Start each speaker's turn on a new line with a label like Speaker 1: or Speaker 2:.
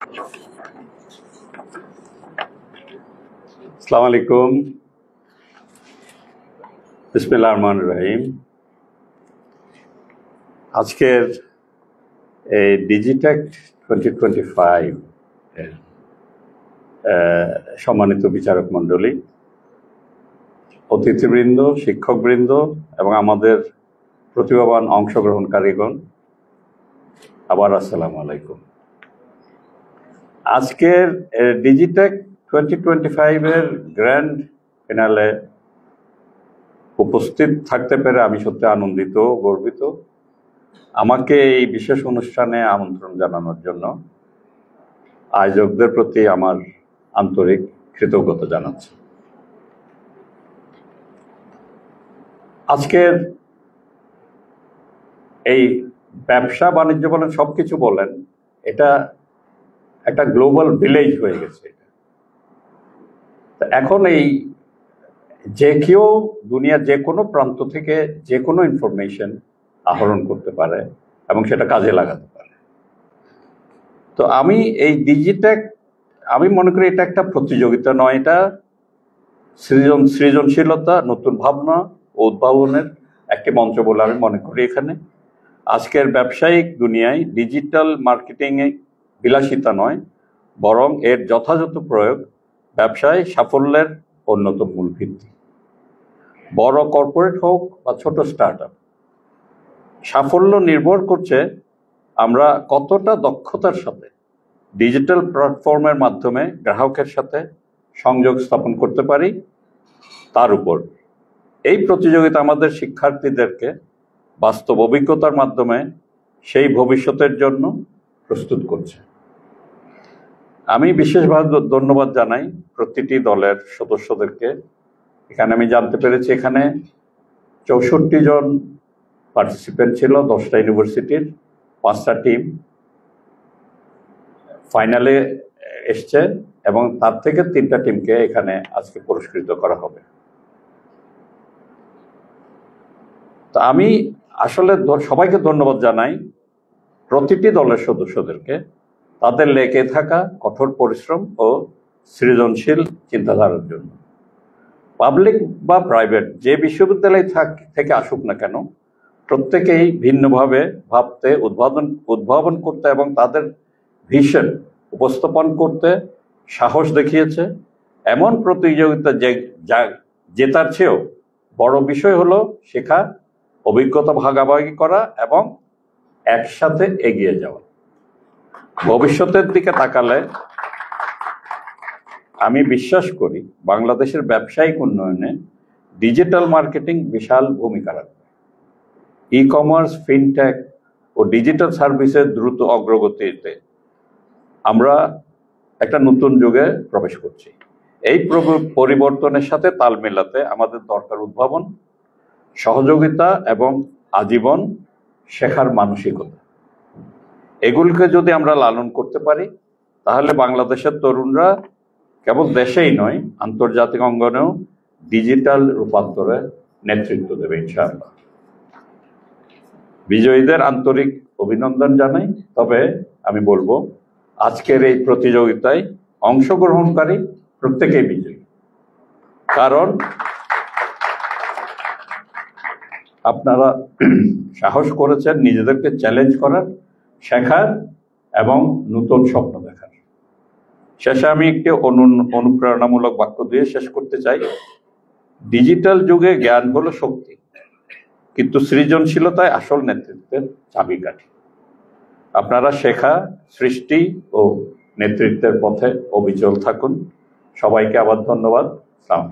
Speaker 1: আসসালামু আলাইকুম। বিসমিল্লাহির রহমানির রহিম। আজকের এই ডিজিটেক 2025 এর সম্মানিত বিচারক মণ্ডলী, অতিথিবৃন্দ, শিক্ষকবৃন্দ এবং আমাদের প্রতিভাবান অংশগ্রহণকারীগণ, আবার আসসালামু আলাইকুম। আজকের ডিজিটেক 2025 এর গ্র্যান্ড ফিনালে উপস্থিত থাকতে পেরে আমি সত্যি আনন্দিত, গর্বিত। আমাকে এই বিশেষ অনুষ্ঠানে আমন্ত্রণ জানানোর জন্য আয়োজকদের প্রতি আমার আন্তরিক কৃতজ্ঞতা জানাচ্ছি। আজকের এই ব্যবসা বাণিজ্য বলেন, সবকিছু বলেন, এটা একটা গ্লোবাল ভিলেজ হয়ে গেছে। এখন এই যে কেউ দুনিয়ার যে কোনো প্রান্ত থেকে যে কোনো ইনফরমেশন আহরণ করতে পারে এবং সেটা কাজে লাগাতে পারে। তো আমি এই ডিজিটেক, আমি মনে করি এটা একটা প্রতিযোগিতা নয়, এটা সৃজনশীলতা, নতুন ভাবনা ও উদ্ভাবনের একটি মঞ্চ বলে আমি মনে করি। এখানে আজকের ব্যবসায়িক দুনিয়ায় ডিজিটাল মার্কেটিংয়ে বিলাসিতা নয়, বরং এর যথাযথ প্রয়োগ ব্যবসায় সাফল্যের অন্যতম মূল ভিত্তি। বড় কর্পোরেট হোক বা ছোট স্টার্টআপ, সাফল্য নির্ভর করছে আমরা কতটা দক্ষতার সাথে ডিজিটাল প্ল্যাটফর্মের মাধ্যমে গ্রাহকের সাথে সংযোগ স্থাপন করতে পারি তার উপর। এই প্রতিযোগিতা আমাদের শিক্ষার্থীদেরকে বাস্তব অভিজ্ঞতার মাধ্যমে সেই ভবিষ্যতের জন্য প্রস্তুত করছে। আমি বিশেষভাবে ধন্যবাদ জানাই প্রতিটি দলের সদস্যদেরকে। এখানে আমি জানতে পেরেছি এখানে 64 জন পার্টিসিপেন্ট ছিল, 10টা ইউনিভার্সিটির, 5টা টিম ফাইনালে এসছে এবং তার থেকে 3টা টিমকে এখানে আজকে পুরস্কৃত করা হবে। তো আমি আসলে সবাইকে ধন্যবাদ জানাই, প্রতিটি দলের সদস্যদেরকে, তাদের লেগে থাকা কঠোর পরিশ্রম ও সৃজনশীল চিন্তাধারার জন্য। পাবলিক বা প্রাইভেট যে বিশ্ববিদ্যালয় থেকে আসুক না কেন, প্রত্যেকেই ভিন্নভাবে ভাবতে, উদ্ভাবন করতে এবং তাদের ভিশন উপস্থাপন করতে সাহস দেখিয়েছে। এমন প্রতিযোগিতা জেতার চেয়েও বড় বিষয় হলো শেখা, অভিজ্ঞতা ভাগাভাগি করা এবং একসাথে এগিয়ে যাওয়া। ভবিষ্যতের দিকে তাকালে আমি বিশ্বাস করি বাংলাদেশের ব্যবসায়িক উন্নয়নে ডিজিটাল মার্কেটিং বিশাল ভূমিকা রাখবে। ই কমার্স, ফিনটেক ও ডিজিটাল সার্ভিসের দ্রুত অগ্রগতিতে আমরা একটা নতুন যুগে প্রবেশ করছি। এই পরিবর্তনের সাথে তাল মেলাতে আমাদের দরকার উদ্ভাবন, সহযোগিতা এবং আজীবন শেখার মানসিকতা। এগুলোকে যদি আমরা লালন করতে পারি, তাহলে বাংলাদেশের তরুণরা কেবল দেশেই নয়, আন্তর্জাতিক অঙ্গনেও ডিজিটাল রূপান্তরে নেতৃত্ব দেবে ইনশাআল্লাহ। বিজয়ীদের আন্তরিক অভিনন্দন জানাই। তবে আমি বলবো, আজকের এই প্রতিযোগিতায় অংশগ্রহণকারী প্রত্যেকেই বিজয়ী, কারণ আপনারা সাহস করেছেন নিজেদেরকে চ্যালেঞ্জ করার, শেখার এবং নতুন স্বপ্ন দেখার। শেষে আমি একটি অনুপ্রেরণামূলক বাক্য দিয়ে শেষ করতে চাই। ডিজিটাল যুগে জ্ঞান হলো শক্তি, কিন্তু সৃজনশীলতায় আসল নেতৃত্বের চাবিকাঠি। আপনারা শেখা, সৃষ্টি ও নেতৃত্বের পথে অবিচল থাকুন। সবাইকে আবার ধন্যবাদ। সালাম।